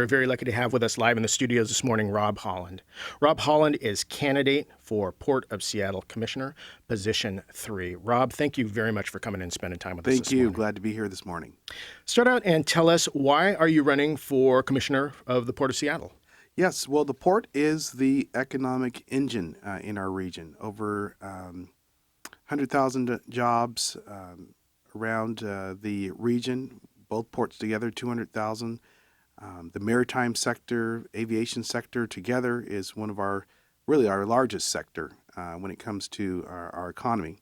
we're very lucky to have with us live in the studios this morning Rob Holland. Rob Holland is candidate for Port of Seattle Commissioner, position 3. Rob, thank you very much for coming and spending time with us Thank this you. morning. Glad to be here this morning. Start out and tell us, why are you running for Commissioner of the Port of Seattle? Yes, well, the port is the economic engine in our region. Over 100,000 jobs around the region, both ports together, 200,000. The maritime sector, aviation sector together is one of our largest sector when it comes to our economy.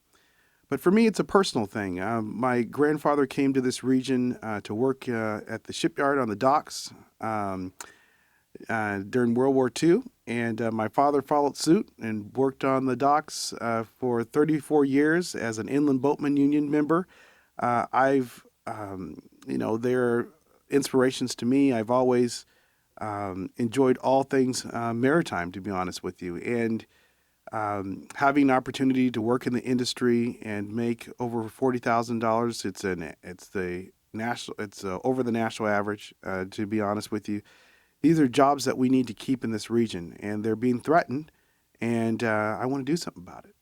But for me, it's a personal thing. My grandfather came to this region to work at the shipyard on the docks during World War II, and my father followed suit and worked on the docks for 34 years as an inland boatman union member. They're inspirations to me. I've always enjoyed all things maritime, to be honest with you, and having an opportunity to work in the industry and make over $40,000. It's over the national average, to be honest with you. These are jobs that we need to keep in this region, and they're being threatened, and I want to do something about it.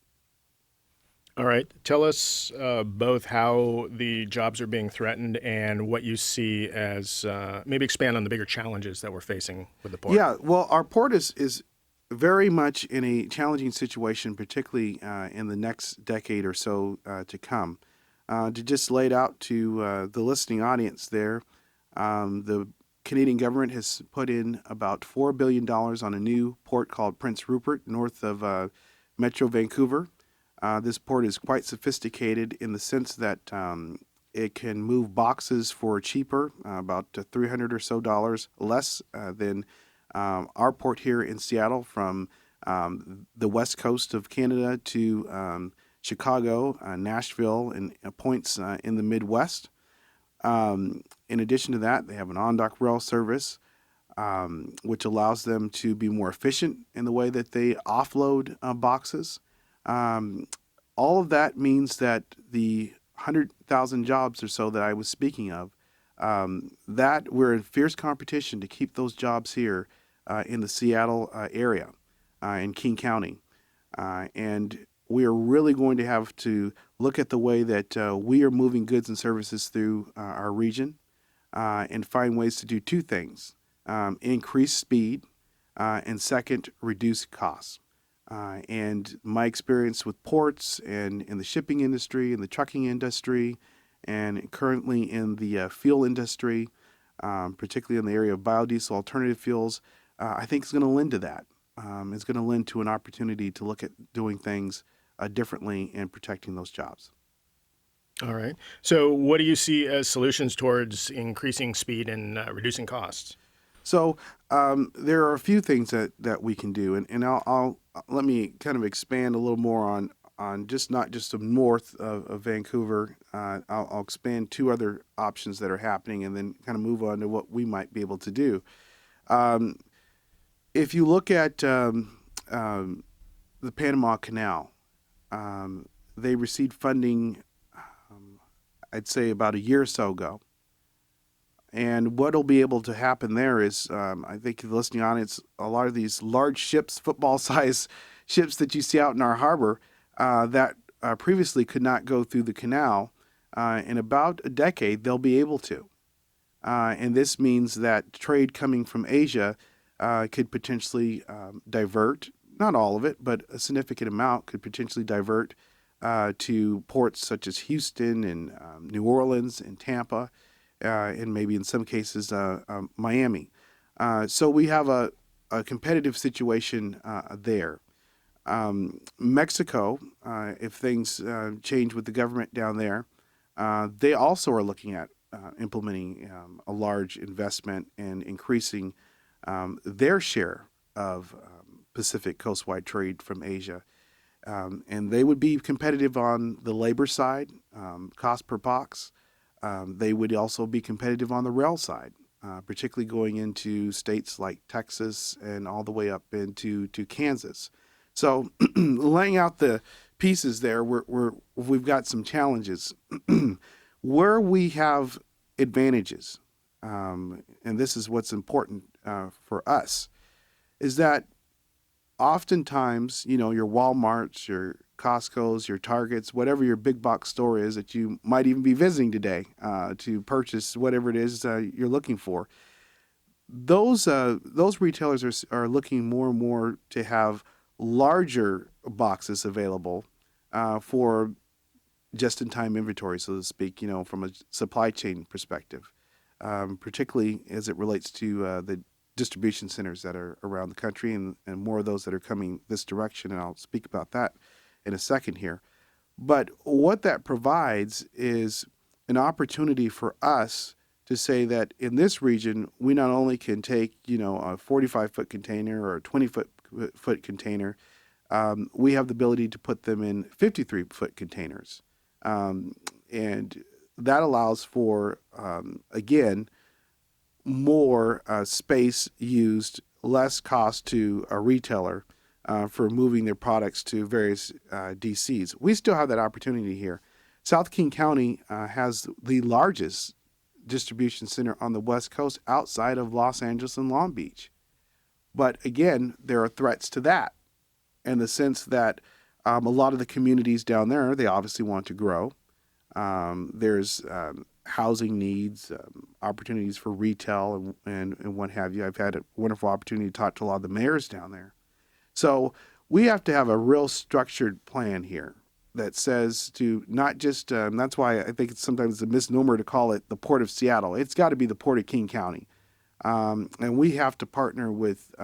All right. Tell us both how the jobs are being threatened and what you see as, maybe expand on the bigger challenges that we're facing with the port. Yeah, well, our port is very much in a challenging situation, particularly in the next decade or so to come. To just lay it out to the listening audience there, the Canadian government has put in about $4 billion on a new port called Prince Rupert, north of Metro Vancouver. This port is quite sophisticated in the sense that it can move boxes for cheaper, about $300 or so less than our port here in Seattle, from the west coast of Canada to Chicago, Nashville, and points in the Midwest. In addition to that, they have an on-dock rail service, which allows them to be more efficient in the way that they offload boxes. All of that means that the 100,000 jobs or so that I was speaking of, that we're in fierce competition to keep those jobs here in the Seattle area, in King County. And we are really going to have to look at the way that we are moving goods and services through our region and find ways to do two things: increase speed, and second, reduce costs. And my experience with ports and in the shipping industry, in the trucking industry, and currently in the fuel industry, particularly in the area of biodiesel alternative fuels, I think is going to lend to that. It's going to lend to an opportunity to look at doing things differently and protecting those jobs. All right. So what do you see as solutions towards increasing speed and reducing costs? So there are a few things that we can do, and I'll let me kind of expand a little more on just not just the north of Vancouver. I'll expand two other options that are happening, and then kind of move on to what we might be able to do. If you look at the Panama Canal, they received funding, I'd say about a year or so ago. And what will be able to happen there is, I think the listening audience, a lot of these large ships, football-sized ships that you see out in our harbor that previously could not go through the canal, in about a decade, they'll be able to. And this means that trade coming from Asia could potentially divert, not all of it, but a significant amount could potentially divert to ports such as Houston and New Orleans and Tampa, and maybe in some cases Miami. So we have a competitive situation there. Mexico, if things change with the government down there, they also are looking at implementing a large investment and increasing their share of Pacific coastwide trade from Asia. And they would be competitive on the labor side, cost per box. They would also be competitive on the rail side, particularly going into states like Texas and all the way up into Kansas. So laying out the pieces there, we've got some challenges. Where we have advantages, and this is what's important for us, is that oftentimes, your Walmarts, your Costco's, your Targets, whatever your big box store is that you might even be visiting today to purchase whatever it is you're looking for, those retailers are looking more and more to have larger boxes available for just-in-time inventory, so to speak, from a supply chain perspective, particularly as it relates to the distribution centers that are around the country, and more of those that are coming this direction, and I'll speak about that in a second here. But what that provides is an opportunity for us to say that in this region, we not only can take, a 45-foot container or a 20-foot container, we have the ability to put them in 53-foot containers. And that allows for, again, more space used, less cost to a retailer for moving their products to various DCs. We still have that opportunity here. South King County has the largest distribution center on the West Coast outside of Los Angeles and Long Beach. But again, there are threats to that in the sense that a lot of the communities down there, they obviously want to grow. There's housing needs, opportunities for retail and what have you. I've had a wonderful opportunity to talk to a lot of the mayors down there. So we have to have a real structured plan here that says to not just, that's why I think it's sometimes a misnomer to call it the Port of Seattle. It's got to be the Port of King County. And we have to partner with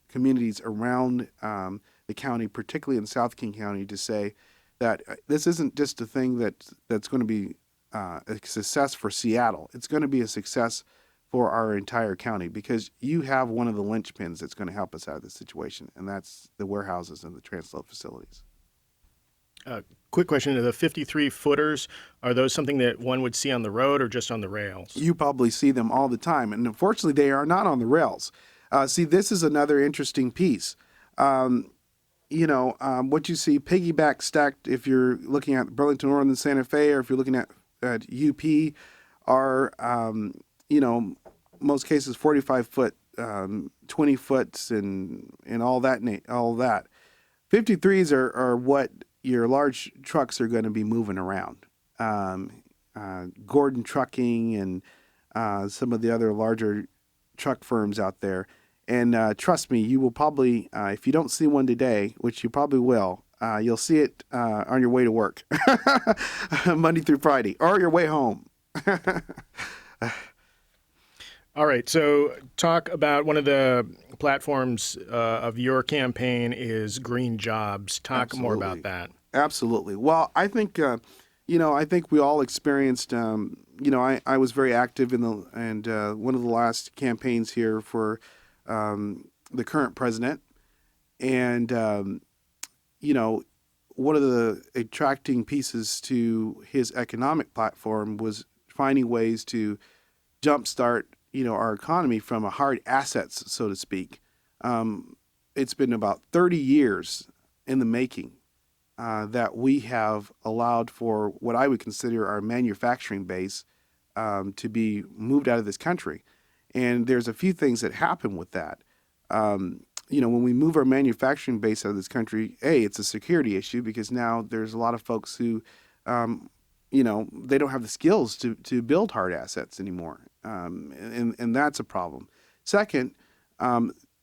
communities around the county, particularly in South King County, to say that this isn't just a thing that's going to be a success for Seattle. It's going to be a success for our entire county, because you have one of the linchpins that's going to help us out of this situation, and that's the warehouses and the transload facilities. Quick question, the 53 footers, are those something that one would see on the road or just on the rails? You probably see them all the time, and unfortunately they are not on the rails. See, this is another interesting piece. What you see piggyback stacked, if you're looking at Burlington Northern Santa Fe, or if you're looking at UP, are, most cases 45 foot, 20 foots and all that. 53s are what your large trucks are going to be moving around. Gordon Trucking and some of the other larger truck firms out there. And trust me, you will probably, if you don't see one today, which you probably will, you'll see it on your way to work, Monday through Friday, or your way home. All right, so talk about one of the platforms of your campaign is Green Jobs. Talk more about that. Absolutely. Well, I think, I think we all experienced, I was very active in one of the last campaigns here for the current president. And, one of the attracting pieces to his economic platform was finding ways to jumpstart, our economy from a hard assets, so to speak. It's been about 30 years in the making that we have allowed for what I would consider our manufacturing base to be moved out of this country. And there's a few things that happen with that. When we move our manufacturing base out of this country, it's a security issue, because now there's a lot of folks who, they don't have the skills to build hard assets anymore. And that's a problem. Second,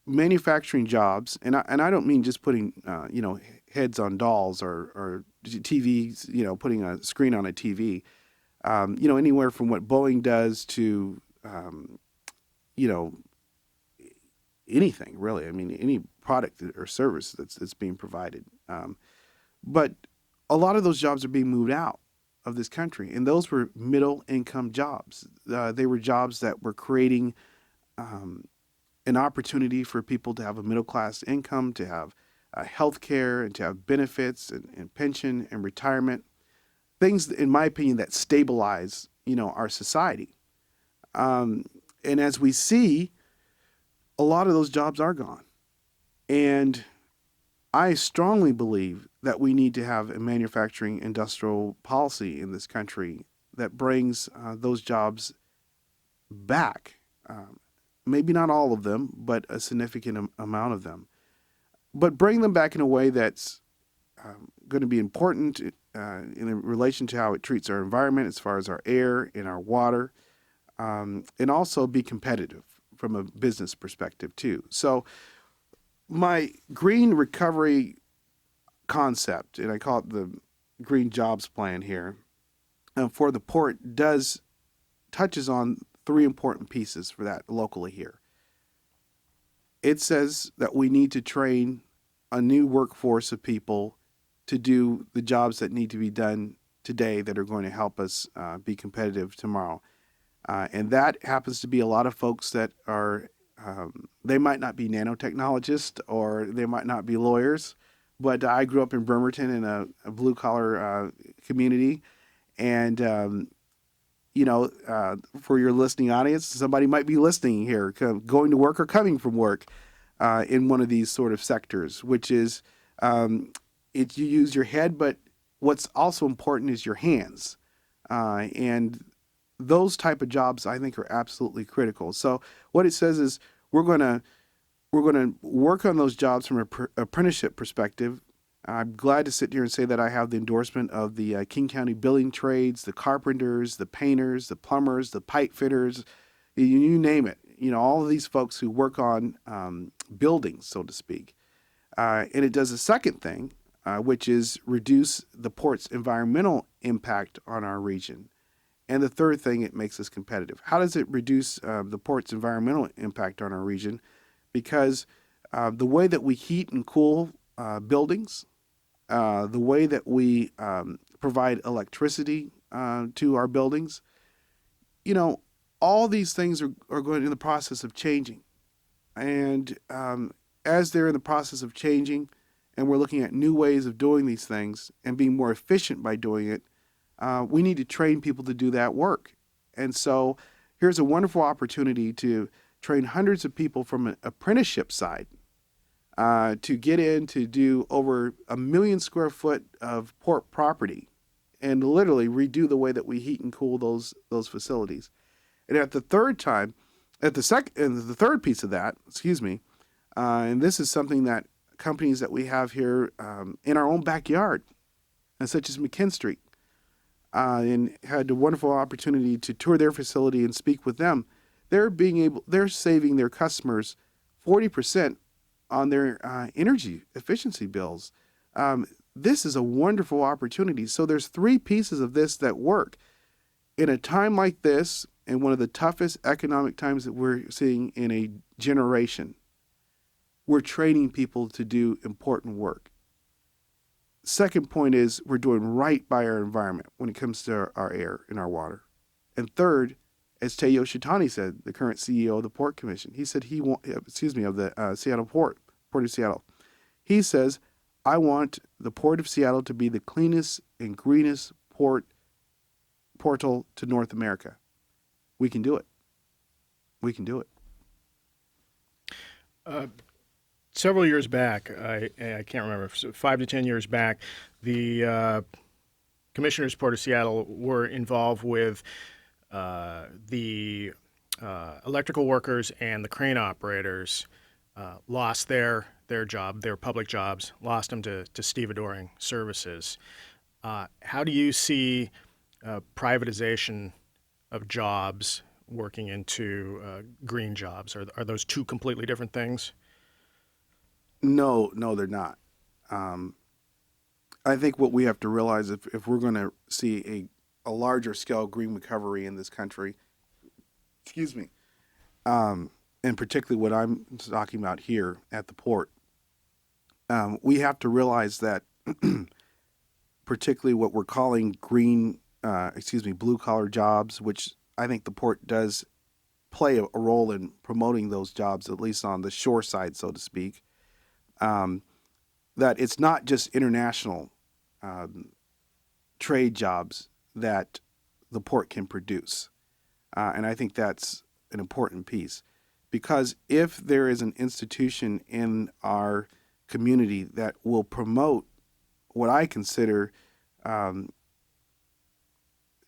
manufacturing jobs, and I don't mean just putting, heads on dolls or TVs, putting a screen on a TV, anywhere from what Boeing does to, anything really. I mean, any product or service that's being provided. But a lot of those jobs are being moved out of this country, and those were middle income jobs. They were jobs that were creating an opportunity for people to have a middle class income, to have health care, and to have benefits and pension and retirement. Things, in my opinion, that stabilize, our society. And as we see, a lot of those jobs are gone. And I strongly believe that we need to have a manufacturing industrial policy in this country that brings those jobs back. Maybe not all of them, but a significant amount of them. But bring them back in a way that's going to be important in relation to how it treats our environment as far as our air and our water, and also be competitive from a business perspective too. So my green recovery concept, and I call it the green jobs plan here, for the port touches on three important pieces for that locally here. It says that we need to train a new workforce of people to do the jobs that need to be done today that are going to help us be competitive tomorrow. And that happens to be a lot of folks that are, they might not be nanotechnologists or they might not be lawyers, but I grew up in Bremerton in a blue collar community. And, for your listening audience, somebody might be listening here, going to work or coming from work in one of these sort of sectors, which is you use your head, but what's also important is your hands. And those type of jobs, I think, are absolutely critical. So what it says is we're going to work on those jobs from an apprenticeship perspective. I'm glad to sit here and say that I have the endorsement of the King County building trades, the carpenters, the painters, the plumbers, the pipe fitters, you name it. All of these folks who work on buildings, so to speak. And it does a second thing, which is reduce the port's environmental impact on our region. And the third thing, it makes us competitive. How does it reduce the port's environmental impact on our region? Because the way that we heat and cool buildings, the way that we provide electricity to our buildings, all these things are going in the process of changing. And as they're in the process of changing, and we're looking at new ways of doing these things and being more efficient by doing it, we need to train people to do that work. And so here's a wonderful opportunity to train hundreds of people from an apprenticeship side to get in to do over 1 million square foot of port property and literally redo the way that we heat and cool those facilities. And at the third piece of that, and this is something that companies that we have here in our own backyard, such as McKinstry, and had a wonderful opportunity to tour their facility and speak with them. They're saving their customers 40% on their energy efficiency bills. This is a wonderful opportunity. So there's three pieces of this that work. In a time like this, and one of the toughest economic times that we're seeing in a generation, we're training people to do important work. Second point is we're doing right by our environment when it comes to our air and our water. And third, as Teo Shitani said, the current CEO of the Port Commission, he said of the Seattle Port of Seattle. He says, I want the Port of Seattle to be the cleanest and greenest portal to North America. We can do it. We can do it. Several years back, I can't remember, 5 to 10 years back, the Commissioners Port of Seattle were involved with the electrical workers and the crane operators lost their job, their public jobs, lost them to stevedoring services. How do you see privatization of jobs working into green jobs? Are those two completely different things? No, they're not. I think what we have to realize if we're going to see a larger scale green recovery in this country, and particularly what I'm talking about here at the port, we have to realize that particularly what we're calling blue collar jobs, which I think the port does play a role in promoting those jobs, at least on the shore side, so to speak. That it's not just international trade jobs that the port can produce. And I think that's an important piece. Because if there is an institution in our community that will promote what I consider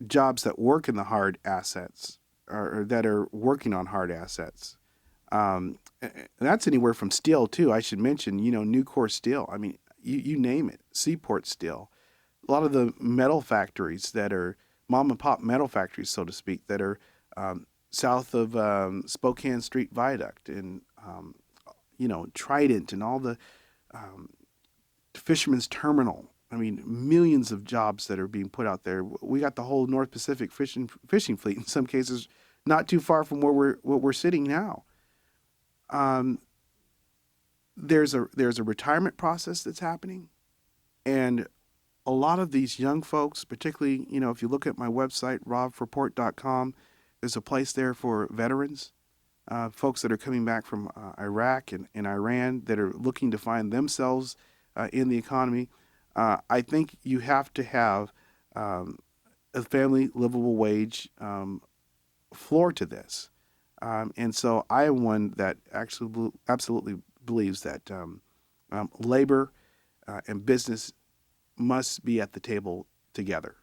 jobs that work in the hard assets, or that are working on hard assets. And that's anywhere from steel too. I should mention, Nucor Steel. I mean, you name it, Seaport Steel. A lot of the metal factories that are mom and pop metal factories, so to speak, that are south of Spokane Street Viaduct and Trident and all the Fisherman's Terminal. I mean, millions of jobs that are being put out there. We got the whole North Pacific fishing fleet in some cases, not too far from where we're sitting now. Um, there's a retirement process that's happening, and a lot of these young folks, particularly, if you look at my website, robforport.com, there's a place there for veterans, folks that are coming back from Iraq and Iran that are looking to find themselves in the economy. I think you have to have a family livable wage floor to this. And so I am one that actually absolutely believes that labor and business must be at the table together.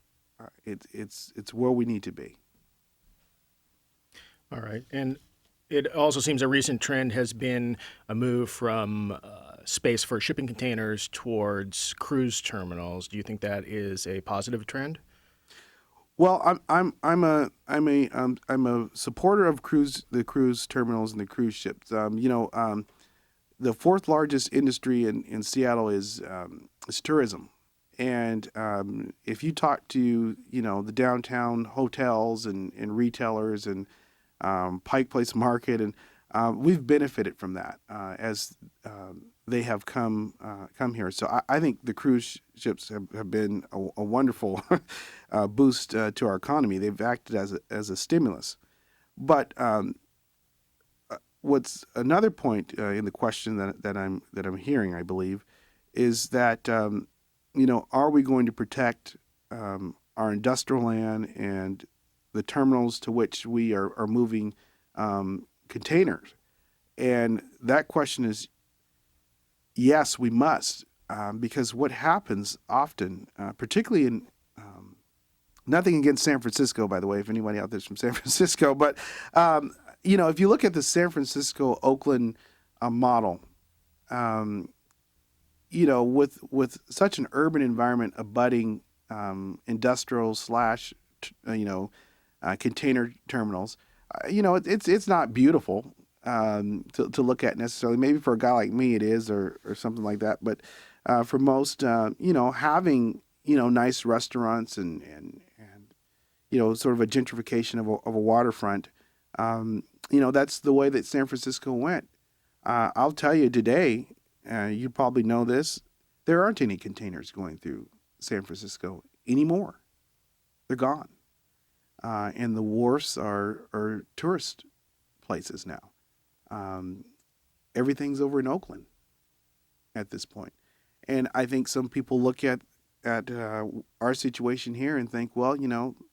It's where we need to be. All right. And it also seems a recent trend has been a move from space for shipping containers towards cruise terminals. Do you think that is a positive trend? Well, I'm a supporter of the cruise terminals and the cruise ships. The fourth largest industry in Seattle is tourism. And if you talk to the downtown hotels and retailers and Pike Place Market, and we've benefited from that as they have come here. So I think the cruise ships have been a wonderful boost to our economy. They've acted as a stimulus. But what's another point in the question that I'm hearing, I believe, is that are we going to protect our industrial land and the terminals to which we are moving containers? And that question is yes, we must, because what happens often, particularly in nothing against San Francisco, by the way, if anybody out there's from San Francisco, but if you look at the San Francisco Oakland model, with such an urban environment abutting industrial slash container terminals, it's not beautiful to look at necessarily. Maybe for a guy like me it is, or something like that. But for most, having nice restaurants and sort of a gentrification of a waterfront, that's the way that San Francisco went. I'll tell you today, you probably know this, there aren't any containers going through San Francisco anymore. They're gone. And the wharfs are tourist places now. Everything's over in Oakland at this point. And I think some people look at our situation here and think, well,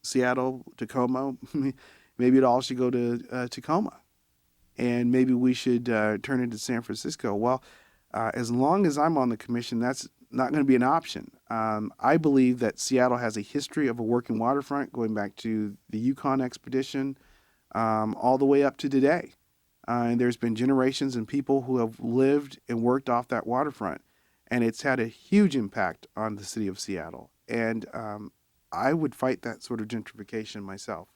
Seattle, Tacoma, maybe it all should go to Tacoma. And maybe we should turn it to San Francisco. Well, as long as I'm on the commission, that's not going to be an option. I believe that Seattle has a history of a working waterfront going back to the Yukon expedition all the way up to today. And there's been generations and people who have lived and worked off that waterfront. And it's had a huge impact on the city of Seattle. And I would fight that sort of gentrification myself.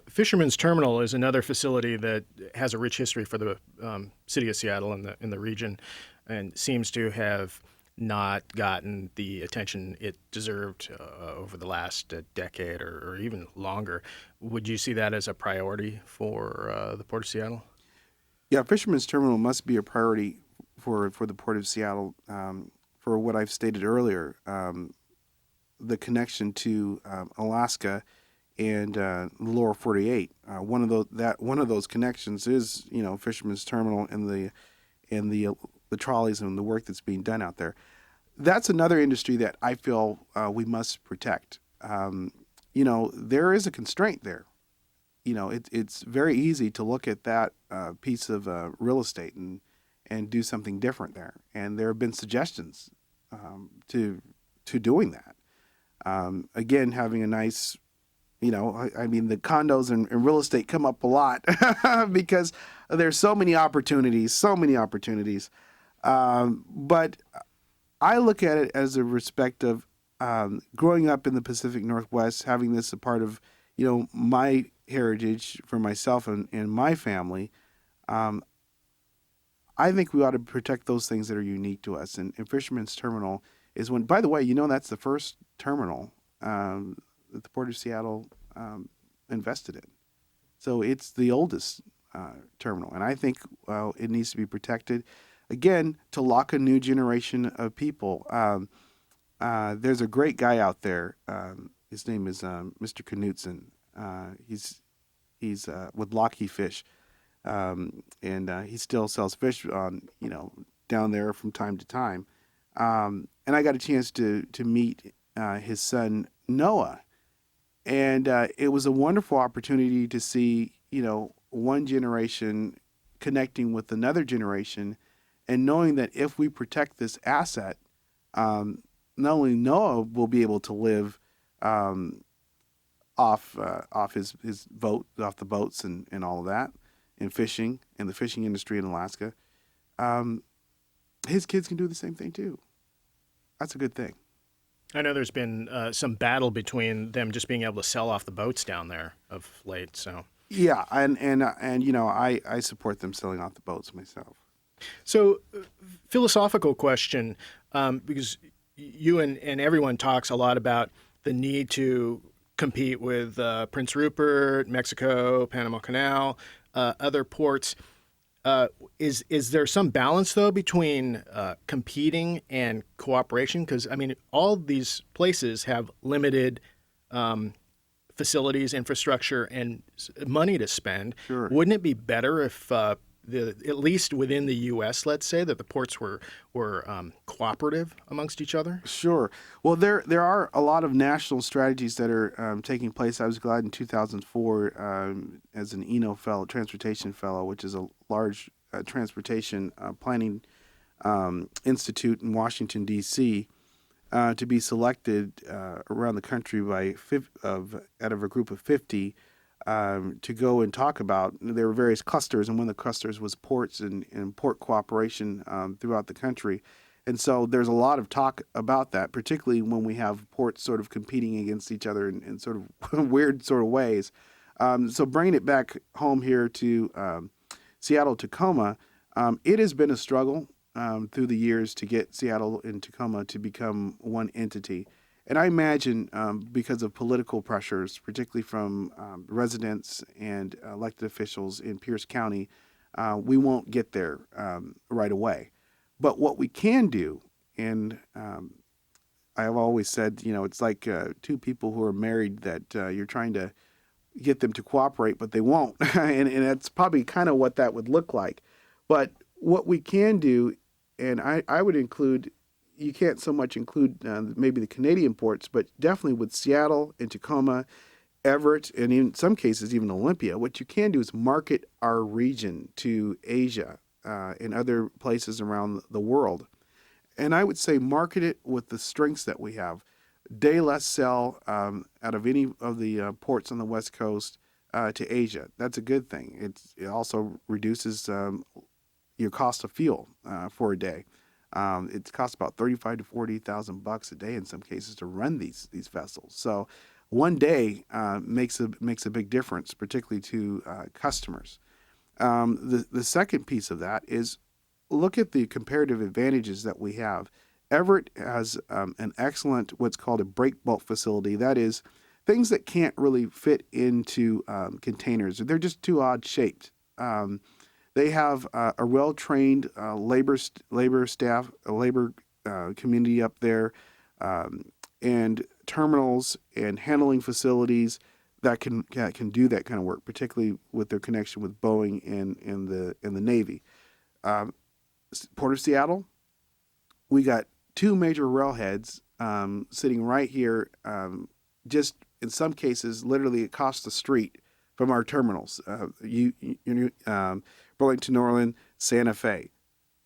Fisherman's Terminal is another facility that has a rich history for the city of Seattle and the region, and seems to have not gotten the attention it deserved over the last decade or even longer. Would you see that as a priority for the Port of Seattle? Yeah, Fisherman's Terminal must be a priority for the Port of Seattle for what I've stated earlier, the connection to Alaska and the lower 48. One of those connections is Fisherman's Terminal and the trolleys and the work that's being done out there. That's another industry that I feel we must protect. There is a constraint there. It's very easy to look at that piece of real estate and do something different there. And there have been suggestions to doing that. Again, having a nice I mean, the condos and real estate come up a lot because there's so many opportunities, so many opportunities. But I look at it as a respect of growing up in the Pacific Northwest, having this a part of, my heritage for myself and my family. Um, I think we ought to protect those things that are unique to us. And Fisherman's Terminal is one. By the way, that's the first terminal that the Port of Seattle invested in. So it's the oldest terminal, and I think it needs to be protected. Again, to lock a new generation of people. There's a great guy out there. His name is Mr. Knutson. He's with Lockheed Fish, and he still sells fish on down there from time to time. And I got a chance to meet his son Noah, and it was a wonderful opportunity to see one generation connecting with another generation, and knowing that if we protect this asset, not only Noah will be able to live off his boat, off the boats and all of that, and fishing and the fishing industry in Alaska. Um, his kids can do the same thing too. That's a good thing. I know there's been some battle between them just being able to sell off the boats down there of late. So, Yeah, and I support them selling off the boats myself. philosophical question, because you and everyone talks a lot about the need to compete with Prince Rupert, Mexico, Panama Canal, other ports. Is there some balance though between competing and cooperation? Because I mean, all these places have limited facilities, infrastructure, and money to spend. Sure. Wouldn't it be better if at least within the U.S., let's say, that the ports were cooperative amongst each other? Sure. Well, there are a lot of national strategies that are taking place. I was glad in 2004 as an transportation fellow, which is a large transportation planning institute in Washington D.C. To be selected around the country out of a group of 50 to go and talk about. There were various clusters, and one of the clusters was ports and port cooperation throughout the country. And so there's a lot of talk about that, particularly when we have ports sort of competing against each other in sort of weird sort of ways. So bringing it back home here to Seattle, Tacoma, it has been a struggle through the years to get Seattle and Tacoma to become one entity. And I imagine because of political pressures, particularly from residents and elected officials in Pierce County, we won't get there right away. But what we can do, and I've always said, it's like two people who are married that you're trying to get them to cooperate, but they won't. and that's probably kind of what that would look like. But what we can do, and I would include, you can't so much include maybe the Canadian ports, but definitely with Seattle and Tacoma, Everett, and in some cases even Olympia, what you can do is market our region to Asia and other places around the world. And I would say market it with the strengths that we have. Day less sell out of any of the ports on the West Coast to Asia. That's a good thing. It also reduces your cost of fuel for a day. It costs about $35,000 to $40,000 a day in some cases to run these vessels. So one day makes a big difference, particularly to customers. The second piece of that is look at the comparative advantages that we have. Everett has an excellent what's called a break bulk facility. That is things that can't really fit into containers. They're just too odd shaped. They have a well-trained labor staff, a labor community up there, and terminals and handling facilities that can do that kind of work, particularly with their connection with Boeing and the Navy. Port of Seattle, we got two major railheads sitting right here, just in some cases literally across the street from our terminals. Burlington Northern, Santa Fe.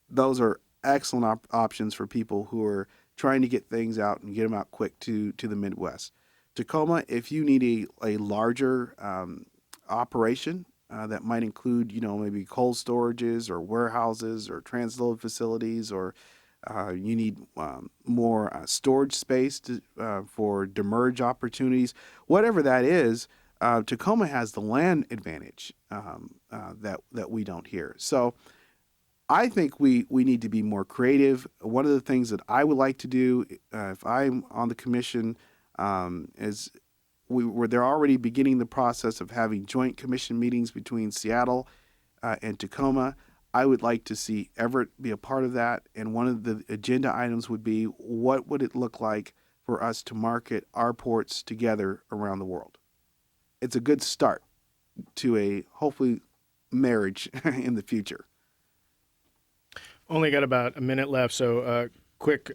Those are excellent options for people who are trying to get things out and get them out quick to the Midwest. Tacoma, if you need a larger operation that might include, maybe cold storages or warehouses or transload facilities, or you need more storage space for demerge opportunities, whatever that is. Tacoma has the land advantage that we don't here. So I think we need to be more creative. One of the things that I would like to do, if I'm on the commission, is they're already beginning the process of having joint commission meetings between Seattle and Tacoma. I would like to see Everett be a part of that. And one of the agenda items would be, what would it look like for us to market our ports together around the world? It's a good start to a hopefully marriage in the future. Only got about a minute left, so quick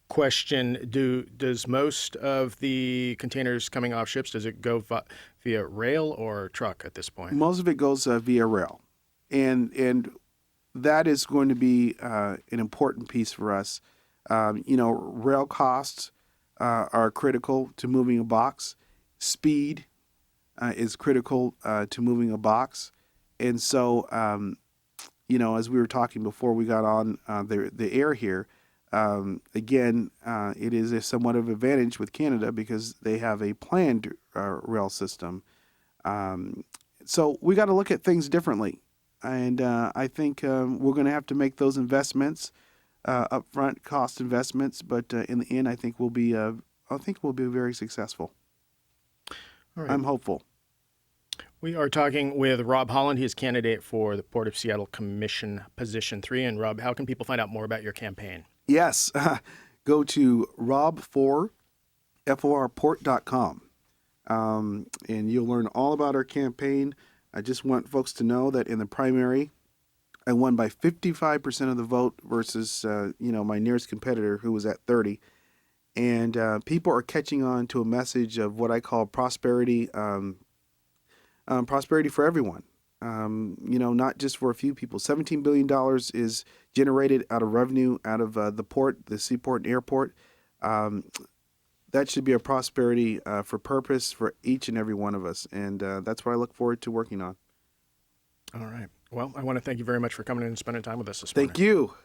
question: does most of the containers coming off ships, does it go via rail or truck at this point? Most of it goes via rail, and that is going to be an important piece for us. Rail costs are critical to moving a box. Speed is critical to moving a box, and so as we were talking before we got on the air here, again, it is somewhat of an advantage with Canada because they have a planned rail system. So we got to look at things differently, and I think we're going to have to make those investments, upfront cost investments. But in the end, I think we'll be very successful. All right. I'm hopeful. We are talking with Rob Holland. He is candidate for the Port of Seattle Commission Position 3. And Rob, how can people find out more about your campaign? Yes. Go to rob4forport.com, and you'll learn all about our campaign. I just want folks to know that in the primary, I won by 55% of the vote versus, my nearest competitor who was at 30. And people are catching on to a message of what I call prosperity, prosperity for everyone. Not just for a few people. $17 billion is generated out of revenue out of the port, the seaport and airport. That should be a prosperity for purpose for each and every one of us. And that's what I look forward to working on. All right. Well, I want to thank you very much for coming in and spending time with us this morning. Thank you.